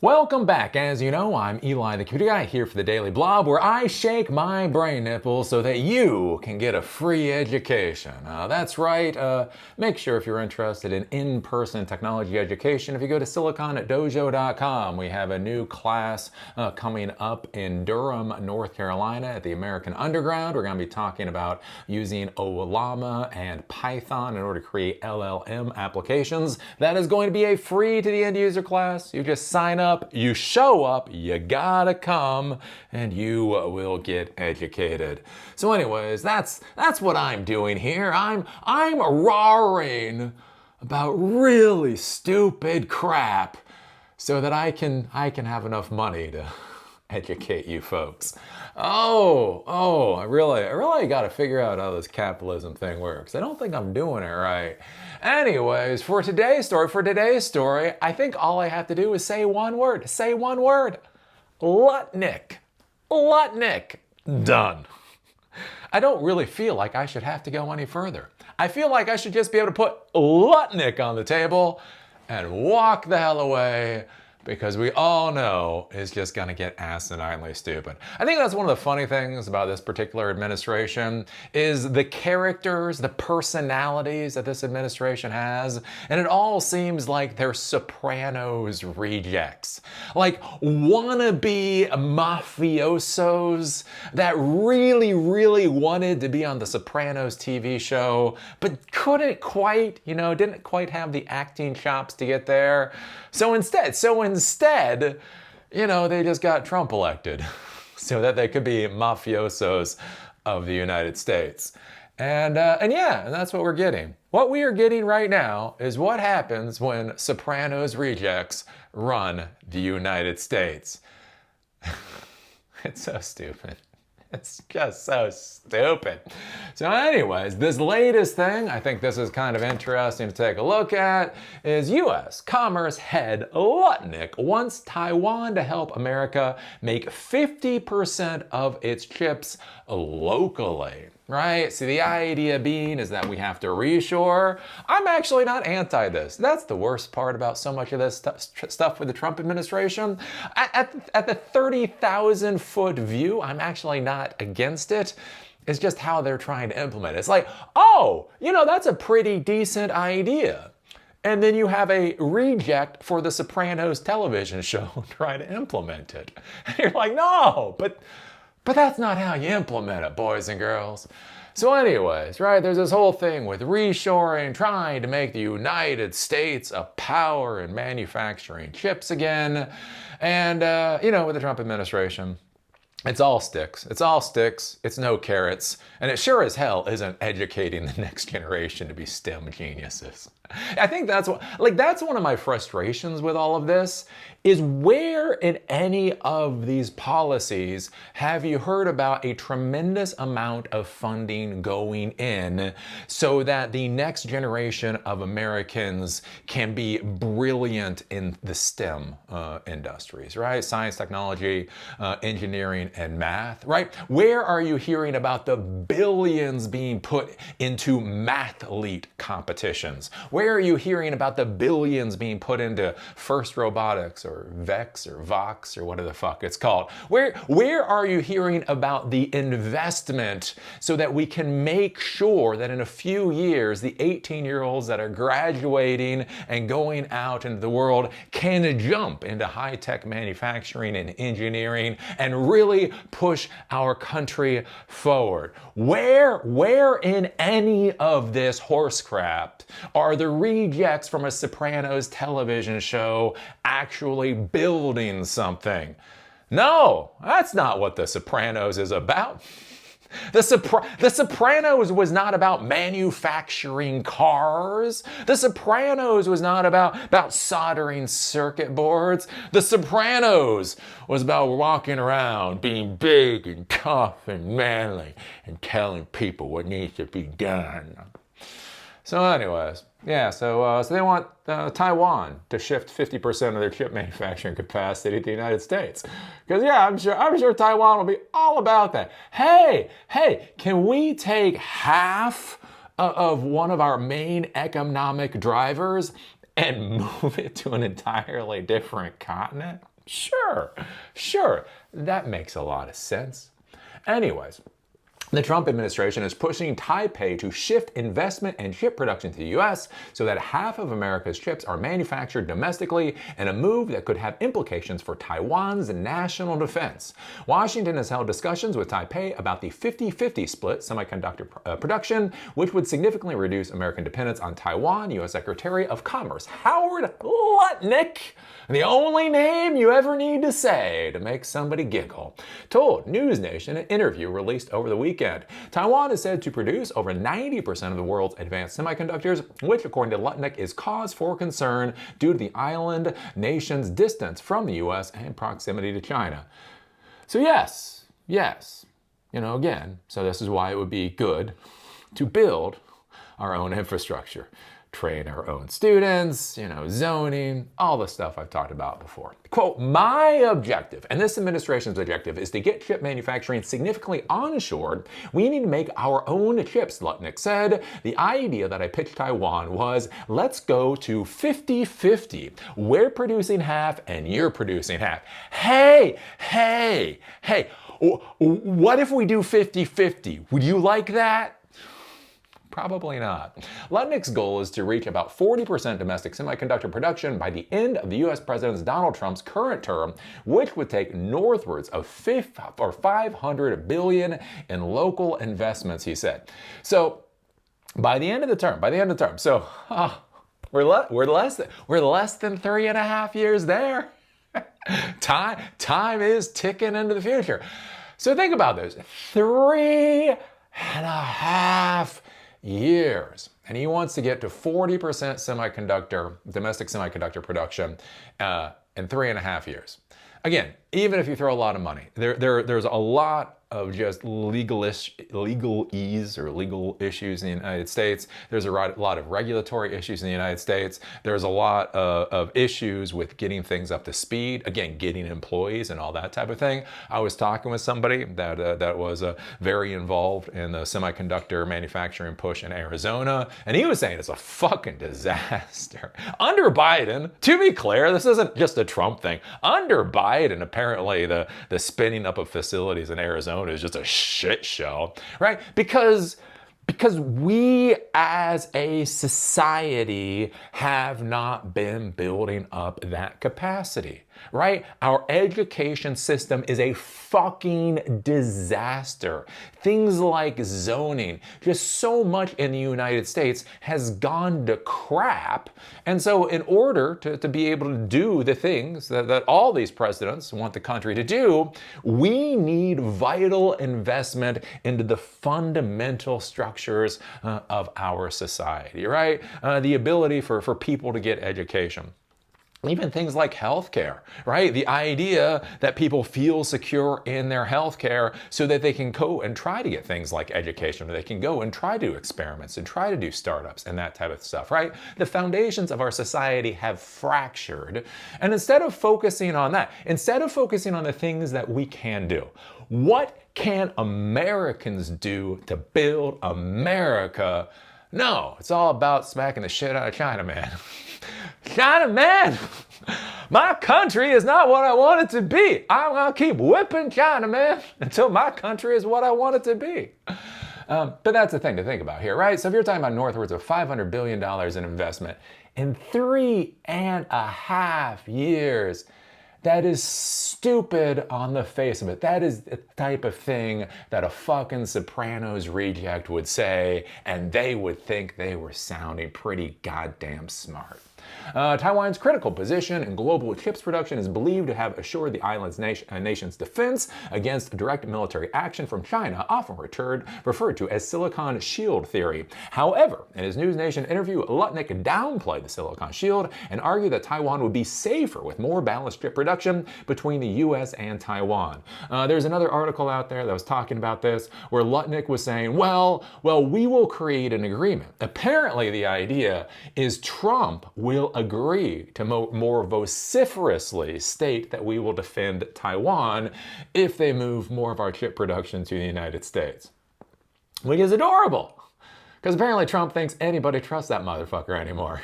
Welcome back. As you know, I'm Eli the Computer Guy here for the Daily Blob, where I shake my brain nipples so that you can get a free education. That's right. Make sure if you're interested in in-person technology education, if you go to silicondojo.com, we have a new class coming up in Durham, North Carolina at the American Underground. We're going to be talking about using Olama and Python in order to create LLM applications. That is going to be a free to the end user class. You just sign up. You show up, you gotta come, and you will get educated. So anyways, that's what I'm doing here. I'm roaring about really stupid crap so that I can have enough money to educate you folks. I really got to figure out how this capitalism thing works. I don't think I'm doing it right. Anyways, for today's story, I think all I have to do is say one word. Lutnik. Lutnik. Done. I don't really feel like I should have to go any further. I feel like I should just be able to put Lutnik on the table and walk the hell away, because we all know it's just gonna get asininely stupid. I think that's one of the funny things about this particular administration is the characters, the personalities that this administration has, and it all seems like they're Sopranos rejects. Like wannabe mafiosos that really wanted to be on the Sopranos TV show, but couldn't quite, didn't quite have the acting chops to get there. So instead, they just got Trump elected so that they could be mafiosos of the United States. And that's what we're getting. What we are getting right now is what happens when Sopranos rejects run the United States. It's so stupid. It's just so stupid. So anyways, this latest thing, I think this is kind of interesting to take a look at, is U.S. Commerce head Lutnick wants Taiwan to help America make 50% of its chips locally. Right? See, the idea being is that we have to reshore. I'm actually not anti this. That's the worst part about so much of this stuff with the Trump administration. At the 30,000 foot view, I'm actually not against it. It's just how they're trying to implement it. It's like, that's a pretty decent idea. And then you have a reject for the Sopranos television show trying to implement it. And you're like, no, but that's not how you implement it, boys and girls. So anyways, right, there's this whole thing with reshoring, trying to make the United States a power in manufacturing chips again. And, with the Trump administration, it's all sticks. It's no carrots. And it sure as hell isn't educating the next generation to be STEM geniuses. I think that's one of my frustrations with all of this, is where in any of these policies have you heard about a tremendous amount of funding going in so that the next generation of Americans can be brilliant in the STEM industries, right? Science, technology, engineering, and math, right? Where are you hearing about the billions being put into mathlete competitions? Where are you hearing about the billions being put into FIRST Robotics or VEX or VOX or whatever the fuck it's called? Where are you hearing about the investment so that we can make sure that in a few years, the 18-year-olds that are graduating and going out into the world can jump into high-tech manufacturing and engineering and really push our country forward? Where in any of this horse crap are the rejects from a Sopranos television show actually building something? No, that's not what The Sopranos is about. The Sopranos was not about manufacturing cars. The Sopranos was not about soldering circuit boards. The Sopranos was about walking around, being big and tough and manly and telling people what needs to be done. So anyways, so they want Taiwan to shift 50% of their chip manufacturing capacity to the United States. Because I'm sure Taiwan will be all about that. Hey, can we take half of one of our main economic drivers and move it to an entirely different continent? Sure, that makes a lot of sense. Anyways, the Trump administration is pushing Taipei to shift investment and chip production to the US so that half of America's chips are manufactured domestically, in a move that could have implications for Taiwan's national defense. Washington has held discussions with Taipei about the 50-50 split semiconductor production, which would significantly reduce American dependence on Taiwan. U.S. Secretary of Commerce Howard Lutnick, the only name you ever need to say to make somebody giggle, told News Nation in an interview released over the weekend. Taiwan is said to produce over 90% of the world's advanced semiconductors, which, according to Lutnick, is cause for concern due to the island nation's distance from the U.S. and proximity to China. So yes, again, so this is why it would be good to build our own infrastructure. Train our own students, zoning, all the stuff I've talked about before. Quote, my objective, and this administration's objective, is to get chip manufacturing significantly onshored. We need to make our own chips, Lutnick said. The idea that I pitched Taiwan was, let's go to 50-50. We're producing half and you're producing half. Hey, what if we do 50-50? Would you like that? Probably not. Lutnick's goal is to reach about 40% domestic semiconductor production by the end of the U.S. President Donald Trump's current term, which would take northwards of $500 billion in local investments, he said. So by the end of the term, so we're less than 3.5 years there. Time is ticking into the future. So think about this: 3.5 years. And he wants to get to 40% domestic semiconductor production in 3.5 years. Again, even if you throw a lot of money, there's a lot of just legal issues in the United States. There's a lot of regulatory issues in the United States. There's a lot of issues with getting things up to speed. Again, getting employees and all that type of thing. I was talking with somebody that was very involved in the semiconductor manufacturing push in Arizona, and he was saying it's a fucking disaster. Under Biden, to be clear, this isn't just a Trump thing. Under Biden, apparently the spinning up of facilities in Arizona is just a shit show, right? Because we as a society have not been building up that capacity, right? Our education system is a fucking disaster. Things like zoning, just so much in the United States has gone to crap. And so in order to be able to do the things that all these presidents want the country to do, we need vital investment into the fundamental structures of our society, right? The ability for people to get education. Even things like healthcare, right? The idea that people feel secure in their healthcare so that they can go and try to get things like education, or they can go and try to do experiments and try to do startups and that type of stuff, right? The foundations of our society have fractured. And instead of focusing on that, instead of focusing on the things that we can do, what can Americans do to build America? No, it's all about smacking the shit out of China, man. China, man, my country is not what I want it to be. I'm going to keep whipping China, man, until my country is what I want it to be. But that's the thing to think about here, right? So if you're talking about northwards of $500 billion in investment in 3.5 years, that is stupid on the face of it. That is the type of thing that a fucking Sopranos reject would say, and they would think they were sounding pretty goddamn smart. Taiwan's critical position in global chips production is believed to have assured the island's nation's defense against direct military action from China, often referred to as Silicon Shield theory. However, in his News Nation interview, Lutnick downplayed the Silicon Shield and argued that Taiwan would be safer with more balanced chip production between the U.S. and Taiwan. There's another article out there that was talking about this where Lutnick was saying, well, we will create an agreement. Apparently, the idea is Trump will agree to more vociferously state that we will defend Taiwan if they move more of our chip production to the United States. Which is adorable. Because apparently Trump thinks anybody trusts that motherfucker anymore.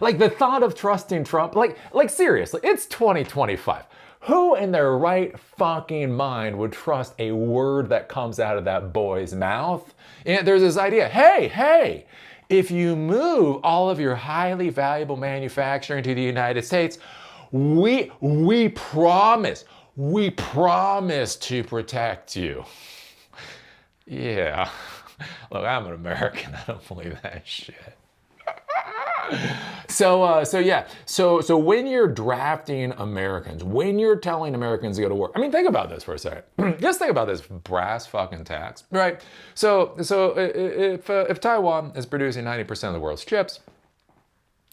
Like the thought of trusting Trump, like seriously, it's 2025. Who in their right fucking mind would trust a word that comes out of that boy's mouth? And there's this idea, hey, if you move all of your highly valuable manufacturing to the United States, we promise to protect you. Yeah. Look, I'm an American. I don't believe that shit. So when you're drafting Americans, when you're telling Americans to go to war, I mean, think about this for a second. Just think about this brass fucking tax, right? So if Taiwan is producing 90% of the world's chips,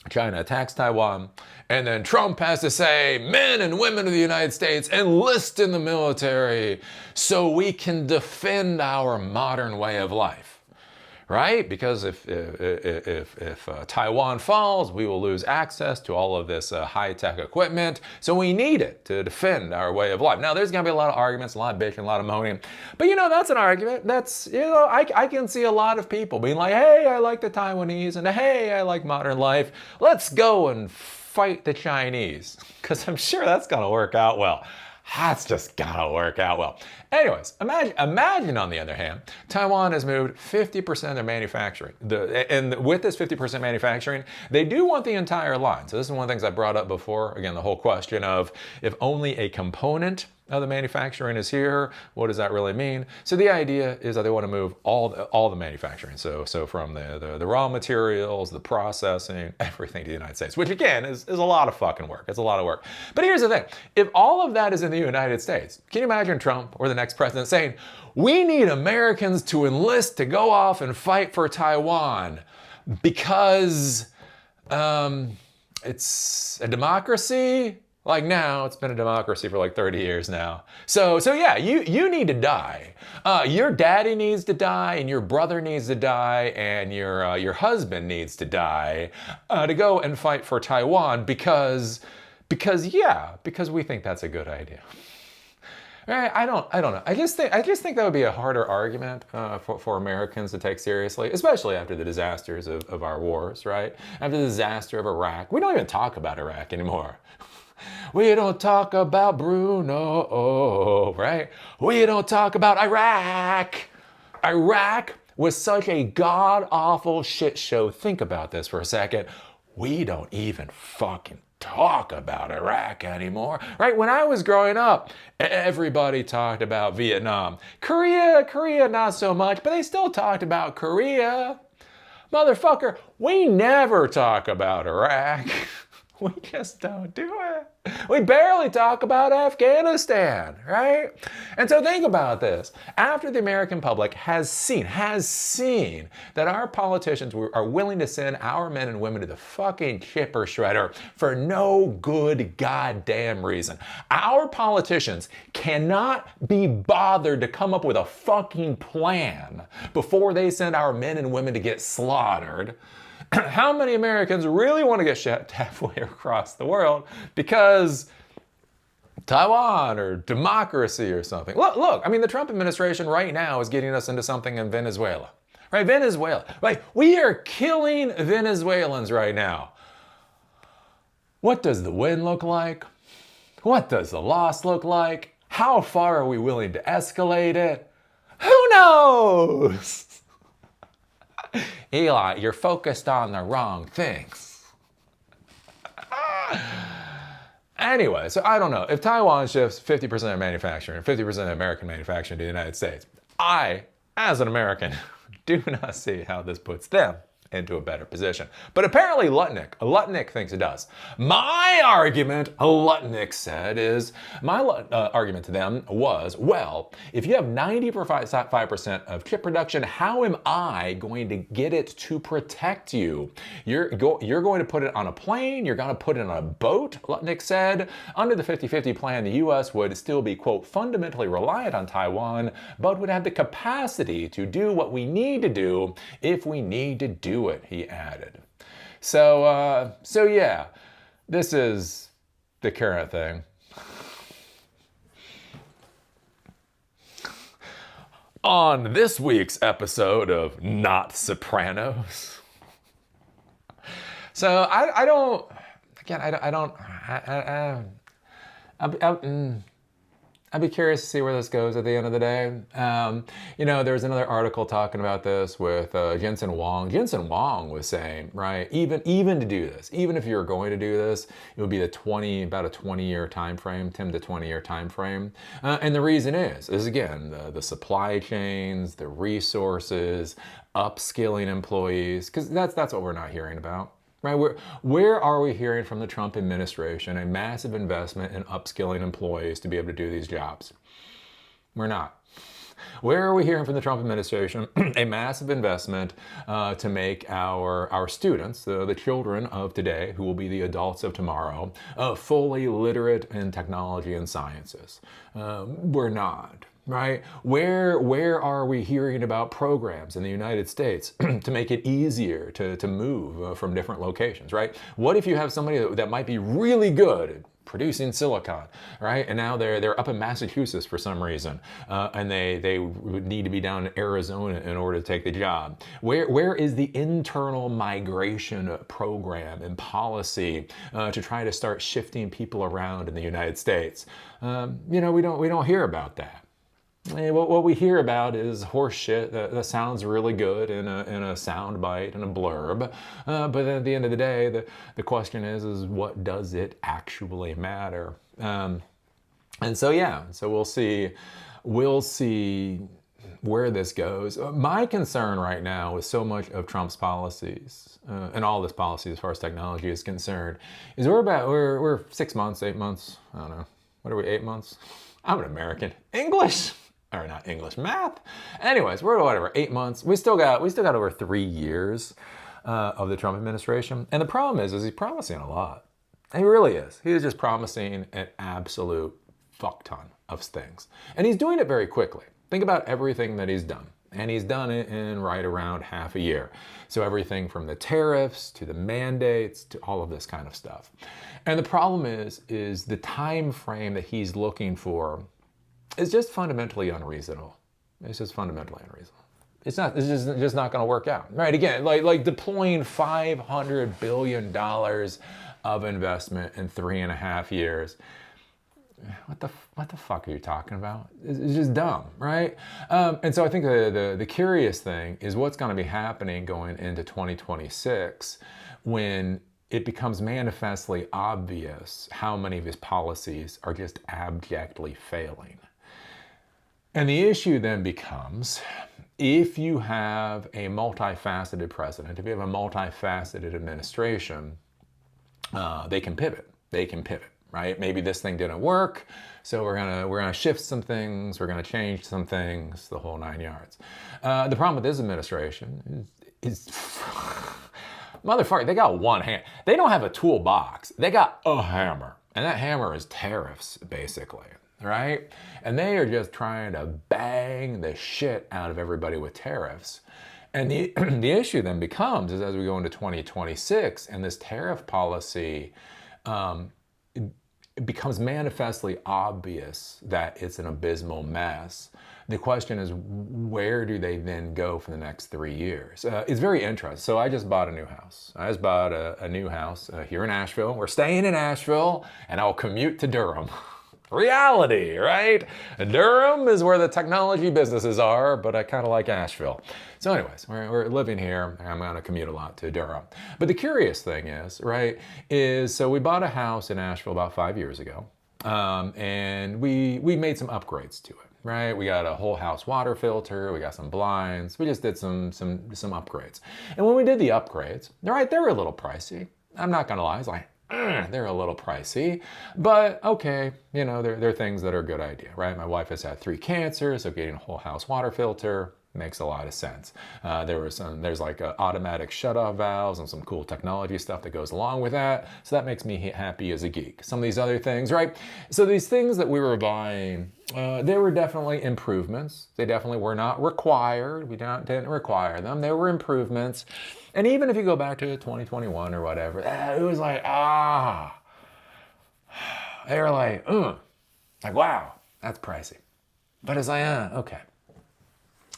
China attacks Taiwan, and then Trump has to say, men and women of the United States enlist in the military so we can defend our modern way of life. Right? Because if Taiwan falls, we will lose access to all of this high-tech equipment. So we need it to defend our way of life. Now, there's going to be a lot of arguments, a lot of bitching, a lot of moaning. But, that's an argument. That's, I can see a lot of people being like, hey, I like the Taiwanese, and hey, I like modern life. Let's go and fight the Chinese. Because I'm sure that's going to work out well. That's just gotta work out well. Anyways, imagine on the other hand, Taiwan has moved 50% of their manufacturing. And with this 50% manufacturing, they do want the entire line. So this is one of the things I brought up before. Again, the whole question of if only a component of the manufacturing is here, what does that really mean? So the idea is that they want to move all the manufacturing. So from the raw materials, the processing, everything to the United States, which again is a lot of fucking work. It's a lot of work. But here's the thing. If all of that is in the United States, can you imagine Trump or the next president saying, we need Americans to enlist to go off and fight for Taiwan because it's a democracy? Like now, it's been a democracy for like 30 years now. So yeah, you need to die. Your daddy needs to die, and your brother needs to die, and your husband needs to die to go and fight for Taiwan because we think that's a good idea. Right? I don't know. I just think that would be a harder argument for Americans to take seriously, especially after the disasters of our wars, right? After the disaster of Iraq. We don't even talk about Iraq anymore. We don't talk about Bruno, right? We don't talk about Iraq. Iraq was such a god-awful shit show. Think about this for a second. We don't even fucking talk about Iraq anymore, right? When I was growing up, everybody talked about Vietnam. Korea, not so much, but they still talked about Korea. Motherfucker, we never talk about Iraq. We just don't do it. We barely talk about Afghanistan, right? And so think about this. After the American public has seen that our politicians are willing to send our men and women to the fucking chipper shredder for no good goddamn reason. Our politicians cannot be bothered to come up with a fucking plan before they send our men and women to get slaughtered. How many Americans really want to get shipped halfway across the world because Taiwan or democracy or something? Look, I mean, the Trump administration right now is getting us into something in Venezuela, right? Venezuela, right? We are killing Venezuelans right now. What does the win look like? What does the loss look like? How far are we willing to escalate it? Who knows? Eli, you're focused on the wrong things. Anyway, so I don't know. If Taiwan shifts 50% of manufacturing, 50% of American manufacturing to the United States, I, as an American, do not see how this puts them into a better position. But apparently Lutnick thinks it does. My argument, Lutnick said, is, my argument to them was, well, if you have 95% of chip production, how am I going to get it to protect you? You're going to put it on a plane, you're going to put it on a boat, Lutnick said. Under the 50-50 plan, the U.S. would still be, quote, fundamentally reliant on Taiwan, but would have the capacity to do what we need to do if we need to do it, he added. So yeah, this is the current thing. On this week's episode of Not Sopranos. So I don't I'd be curious to see where this goes at the end of the day. There was another article talking about this with Jensen Huang. Jensen Huang was saying, right, even to do this, even if you're going to do this, it would be about a 20-year time frame, 10 to 20-year time frame. And the reason is again, the supply chains, the resources, upskilling employees, because that's what we're not hearing about. Right? Where are we hearing from the Trump administration a massive investment in upskilling employees to be able to do these jobs? We're not. Where are we hearing from the Trump administration a massive investment to make our students, the children of today, who will be the adults of tomorrow, fully literate in technology and sciences? We're not. Right? Where are we hearing about programs in the United States to make it easier to move from different locations, right? What if you have somebody that might be really good at producing silicon, right? And now they're up in Massachusetts for some reason, and they would need to be down in Arizona in order to take the job. Where is the internal migration program and policy to try to start shifting people around in the United States? We don't hear about that. What we hear about is horse shit that sounds really good in a sound bite and a blurb, but then at the end of the day, the question is what does it actually matter? And so we'll see where this goes. My concern right now with so much of Trump's policies and all this policy as far as technology is concerned is we're 6 months, 8 months. I don't know. What are we? 8 months? I'm an American. English. Or not English, math. Anyways, we're at 8 months. We still got over 3 years of the Trump administration. And the problem is he's promising a lot. He really is. He is just promising an absolute fuck ton of things. And he's doing it very quickly. Think about everything that he's done. And he's done it in right around half a year. So everything from the tariffs to the mandates to all of this kind of stuff. And the problem is the time frame that he's looking for is just fundamentally unreasonable. It's just fundamentally unreasonable. It's just not going to work out. Right? Again, like deploying $500 billion of investment in 3.5 years. What the fuck are you talking about? It's just dumb, right? And so I think the curious thing is what's going to be happening going into 2026 when it becomes manifestly obvious how many of his policies are just abjectly failing. And the issue then becomes, if you have a multifaceted president, if you have a multifaceted administration, they can pivot. Right? Maybe this thing didn't work, so we're gonna shift some things, we're gonna change some things, the whole 9 yards. The problem with this administration is motherfucker, they got one hand. They don't have a toolbox. They got a hammer, and that hammer is tariffs, basically. Right? And they are just trying to bang the shit out of everybody with tariffs. And the issue then becomes is as we go into 2026 and this tariff policy, it becomes manifestly obvious that it's an abysmal mess. The question is, where do they then go for the next 3 years? It's very interesting. So I just bought a new house. I just bought a new house here in Asheville. We're staying in Asheville, and I'll commute to Durham. Reality, right? Durham is where the technology businesses are, but I kind of like Asheville. So anyways, we're living here. I'm going to commute a lot to Durham. But the curious thing is, right, so we bought a house in Asheville about 5 years ago, and we made some upgrades to it. Right, we got a whole house water filter, we got some blinds, we just did some upgrades. And when we did the upgrades, they were a little pricey. I'm not gonna lie, it's like, they're a little pricey, but okay, they're things that are a good idea, right? My wife has had 3 cancers, so getting a whole house water filter makes a lot of sense. There's like automatic shut-off valves and some cool technology stuff that goes along with that, so that makes me happy as a geek. Some of these other things, right? So these things that we were buying, they were definitely improvements. They definitely were not required. We didn't require them. They were improvements. And even if you go back to 2021 or whatever, it was like, they were like, wow, that's pricey. But it's like, okay.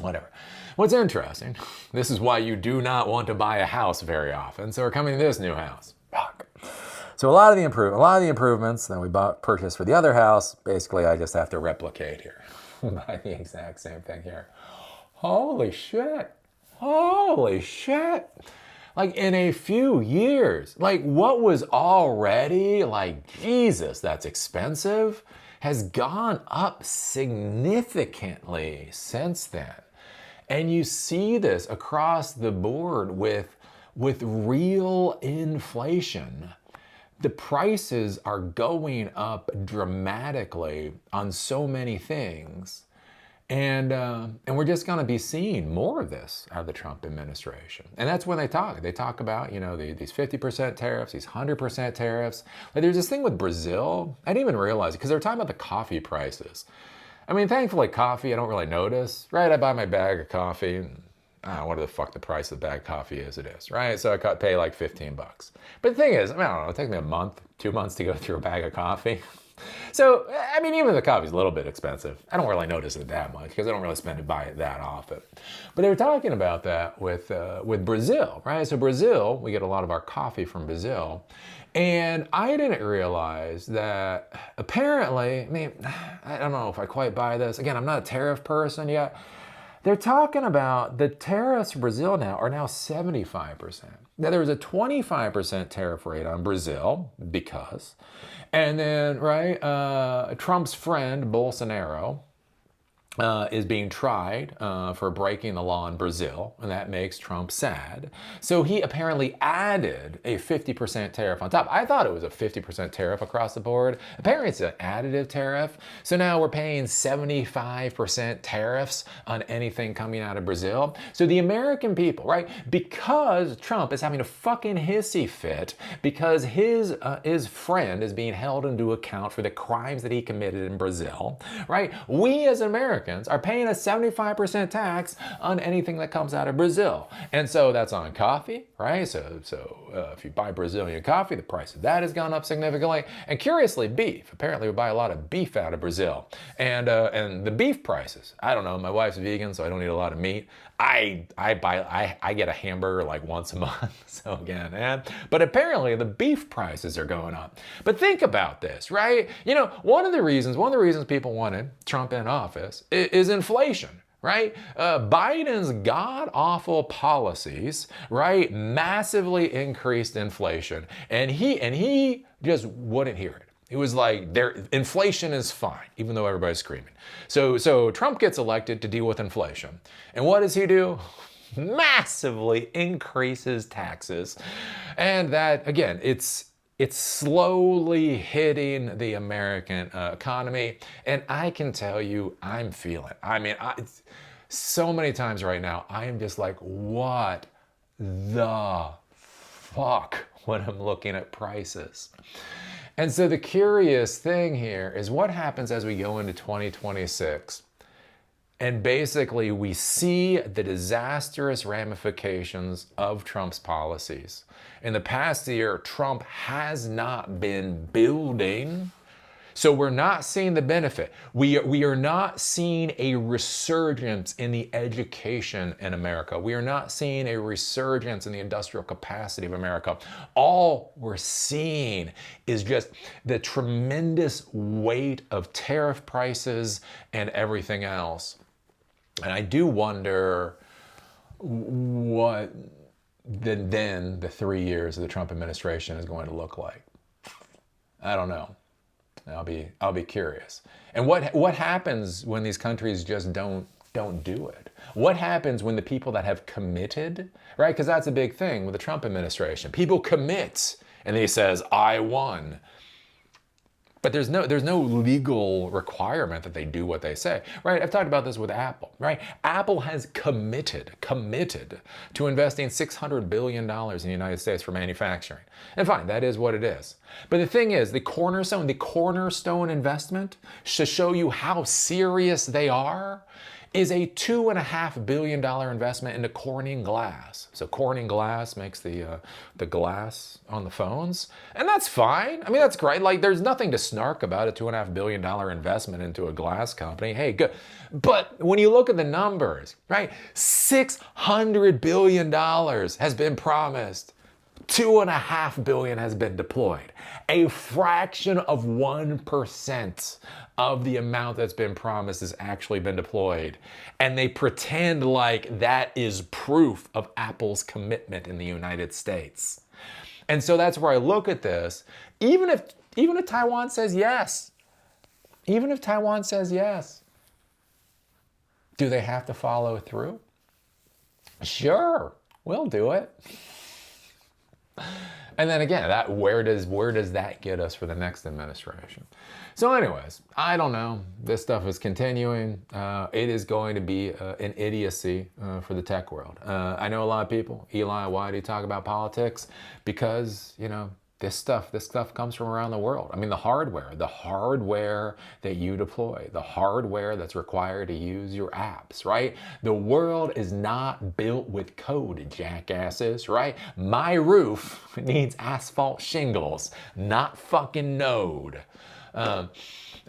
Whatever. What's interesting, this is why you do not want to buy a house very often. So we're coming to this new house. Fuck. So a lot of the improvements that we purchased for the other house, basically I just have to replicate here. Buy the exact same thing here. Holy shit. Holy shit. Like in a few years, like what was already like, Jesus, that's expensive, has gone up significantly since then. And you see this across the board with real inflation. The prices are going up dramatically on so many things. And we're just going to be seeing more of this out of the Trump administration. And that's when they talk about, you know, these 50% tariffs, these 100% tariffs. Like there's this thing with Brazil. I didn't even realize it because they were talking about the coffee prices. I mean, thankfully coffee, I don't really notice, right? I buy my bag of coffee and I don't know what the fuck the price of the bag of coffee is, it is, right? So I pay like $15. But the thing is, I mean, I don't know, it takes me a month, 2 months to go through a bag of coffee. So, I mean, even the coffee's a little bit expensive. I don't really notice it that much because I don't really buy it that often. But they were talking about that with Brazil, right? So Brazil, we get a lot of our coffee from Brazil. And I didn't realize that apparently, I mean, I don't know if I quite buy this. Again, I'm not a tariff person yet. They're talking about the tariffs for Brazil now are now 75%. Now there was a 25% tariff rate on Brazil because, and then, right, Trump's friend Bolsonaro is being tried for breaking the law in Brazil, and that makes Trump sad. So he apparently added a 50% tariff on top. I thought it was a 50% tariff across the board. Apparently it's an additive tariff. So now we're paying 75% tariffs on anything coming out of Brazil. So the American people, right, because Trump is having a fucking hissy fit because his friend is being held into account for the crimes that he committed in Brazil, right? We as Americans are paying a 75% tax on anything that comes out of Brazil. And so that's on coffee, right? So if you buy Brazilian coffee, the price of that has gone up significantly. And curiously, beef. Apparently we buy a lot of beef out of Brazil. And the beef prices, I don't know, my wife's vegan, so I don't eat a lot of meat. I get a hamburger like once a month. So again, but apparently the beef prices are going up. But think about this, right? You know, one of the reasons people wanted Trump in office is inflation. Right? Biden's god-awful policies, right, massively increased inflation. And he just wouldn't hear it. It was like, inflation is fine, even though everybody's screaming. So Trump gets elected to deal with inflation. And what does he do? Massively increases taxes. And that, again, it's slowly hitting the American economy. And I can tell you, I'm feeling it. I mean, so many times right now, I am just like, what the fuck when I'm looking at prices? And so the curious thing here is what happens as we go into 2026. And basically, we see the disastrous ramifications of Trump's policies. In the past year, Trump has not been building. So we're not seeing the benefit. We are not seeing a resurgence in the education in America. We are not seeing a resurgence in the industrial capacity of America. All we're seeing is just the tremendous weight of tariff prices and everything else. And I do wonder what then the 3 years of the Trump administration is going to look like. I don't know. I'll be curious. And what happens when these countries just don't do it? What happens when the people that have committed, right? Because that's a big thing with the Trump administration. People commit and he says, I won. But there's no legal requirement that they do what they say, right? I've talked about this with Apple, right? Apple has committed to investing $600 billion in the United States for manufacturing. And fine, that is what it is. But the thing is, the cornerstone investment, to show you how serious they are, is a $2.5 billion investment into Corning glass. So Corning glass makes the glass on the phones. And that's fine. I mean, that's great. Like, there's nothing to snark about a $2.5 billion investment into a glass company. Hey, good. But when you look at the numbers, right, $600 billion has been promised 2.5 billion has been deployed. A fraction of 1% of the amount that's been promised has actually been deployed. And they pretend like that is proof of Apple's commitment in the United States. And so that's where I look at this. Even if Taiwan says yes, even if Taiwan says yes, do they have to follow through? Sure, we'll do it. And then again, where does that get us for the next administration? So anyways, I don't know. This stuff is continuing. It is going to be an idiocy for the tech world. I know a lot of people, Eli, why do you talk about politics? Because, you know, this stuff comes from around the world. I mean, the hardware that you deploy, the hardware that's required to use your apps, right? The world is not built with code, jackasses, right? My roof needs asphalt shingles, not fucking Node. And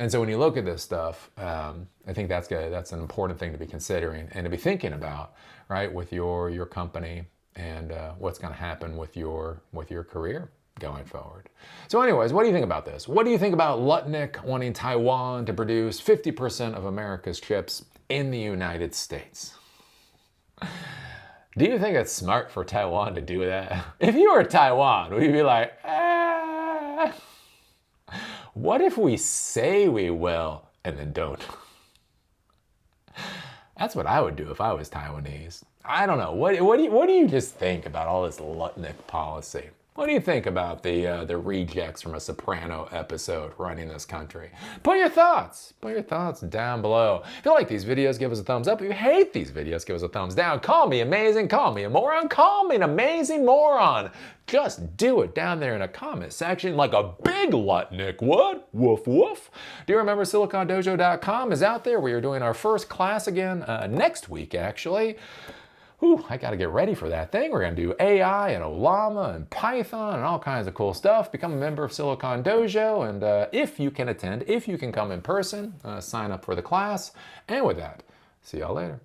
so when you look at this stuff, I think that's an important thing to be considering and to be thinking about, right, with your company and what's going to happen with your career going forward. So anyways, what do you think about this? What do you think about Lutnick wanting Taiwan to produce 50% of America's chips in the United States? Do you think it's smart for Taiwan to do that? If you were Taiwan, would you be like, what if we say we will and then don't? That's what I would do if I was Taiwanese. I don't know. What do you just think about all this Lutnick policy? What do you think about the rejects from a Soprano episode running this country? Put your thoughts down below. If you like these videos, give us a thumbs up. If you hate these videos, give us a thumbs down. Call me amazing, call me a moron, call me an amazing moron. Just do it down there in a comment section like a big Lutnick would. Woof woof. Do you remember SiliconDojo.com is out there? We are doing our first class again next week, actually. Ooh, I gotta get ready for that thing. We're gonna do AI and Olama and Python and all kinds of cool stuff. Become a member of Silicon Dojo, and if you can attend, if you can come in person, sign up for the class. And with that, see y'all later.